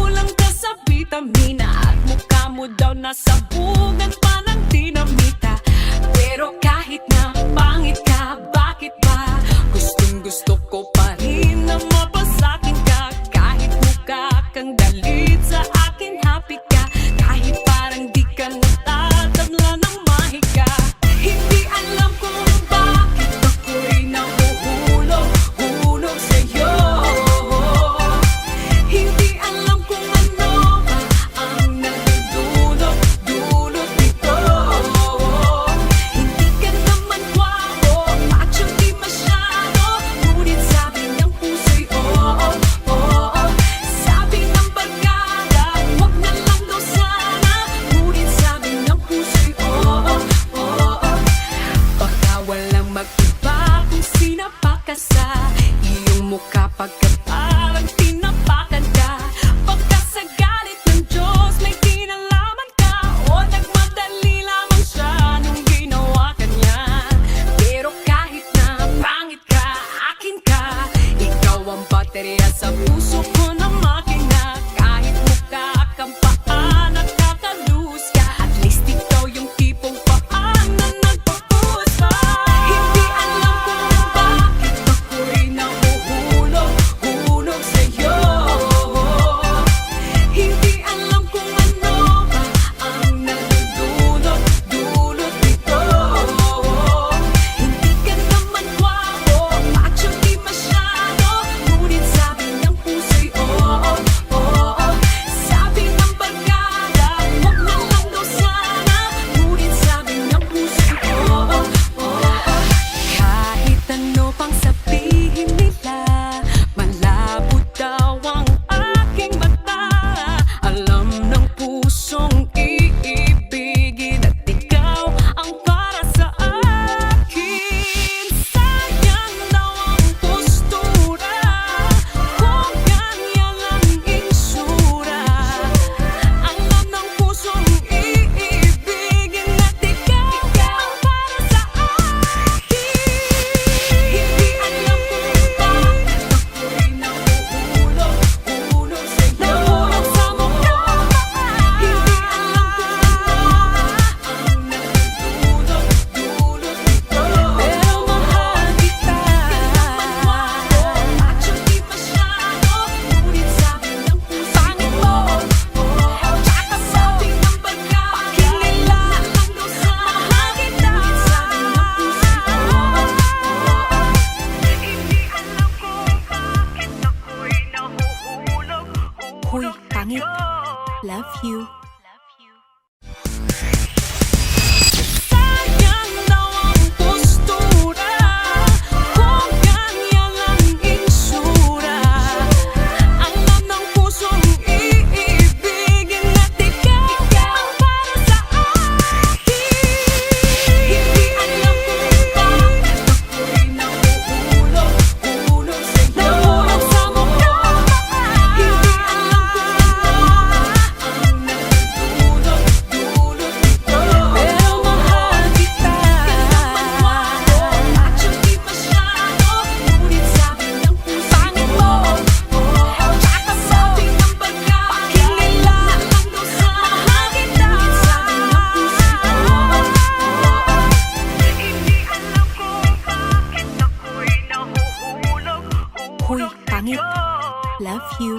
Kulang ka sa vitamina at mukha mo daw nasabugan pa ng dinamita. Pero kahit na pangit ka, bakit ba gustong gusto ko pa rin na mapasakin ka? Kahit mukha kang galit, sa akin happy ka. Kahit parang di ka natatabla ng mahika. Hindi alam kung bakit ako'y nahuhulog sa'yo. Hindi alam kung ano ba ang nagdudulot nito. Hindi ka naman gwapo, macho di masyado, ngunit sabi ng puso'y oo, oo. Sabi ng barkada, wag na lang daw sana, ngunit sabi ng puso'y oo, oo. Baka walang mag-iba kung sinapak ka sa iyong mukha pagka parang tinapakan ka. Baka sa galit ng Diyos may kinalaman ka, o nagmadali lamang siya nung ginawa ka niya. Pero kahit na pangit ka, akin ka. Ikaw ang baterya sa puso ko na makina. Kahit mukha kang paa, nakakaluhos ka. At least ikaw yung tipong paa na nagpapuhos pa. Hindi alam kung bakit ako'y nahuhulog sa'yo. Hindi alam kung ano ba ang nagdudulot nito. Hindi ka naman gwapo, macho di masyado, ngunit sabi ng puso'y oo, oo. Sabi ng barkada, wag na lang daw sana, ngunit sabi ng puso'y oo, oo. Kahit ano pang sabihin nila, malabo daw ang aking mata. Alam ng pusong iibigin at ikaw ang para sa akin. Sayang daw ang postura kung ganyan ang itsura. Alam ng pusong iibigin at ikaw ang para sa akin. Hindi alam kung bakit ako'y nahuhulog sa'yo. Nahulog sa mukha, hindi alam kung ano ang nagdudulot nito. Pero mahal kita. Macho di masyado, ngunit sabi ng puso pangit mo. Tsaka sabi ng barkada, nila lang daw sana, ngunit sabi ng puso hindi alam kung bakit ako'y nahuhulog Huy, pangit. Love you. Sayang daw ang postura kung ganyan ang itsura. Alam ng pusong iibigin at ikaw ang para sa akin. Hindi alam kung bakit ako'y nahuhulog sa'yo. Nahulog sa mukha, hindi alam kung ano ang nagdudulot nito. Pero mahal kita. Macho di masyado, ngunit sabi ng puso pangit mo. Tsaka sabi ng barkada, nila lang daw sana, ngunit sabi ng puso hindi alam kung bakit ako'y nahuhulog Huy, pangit. sa'yo. Love you.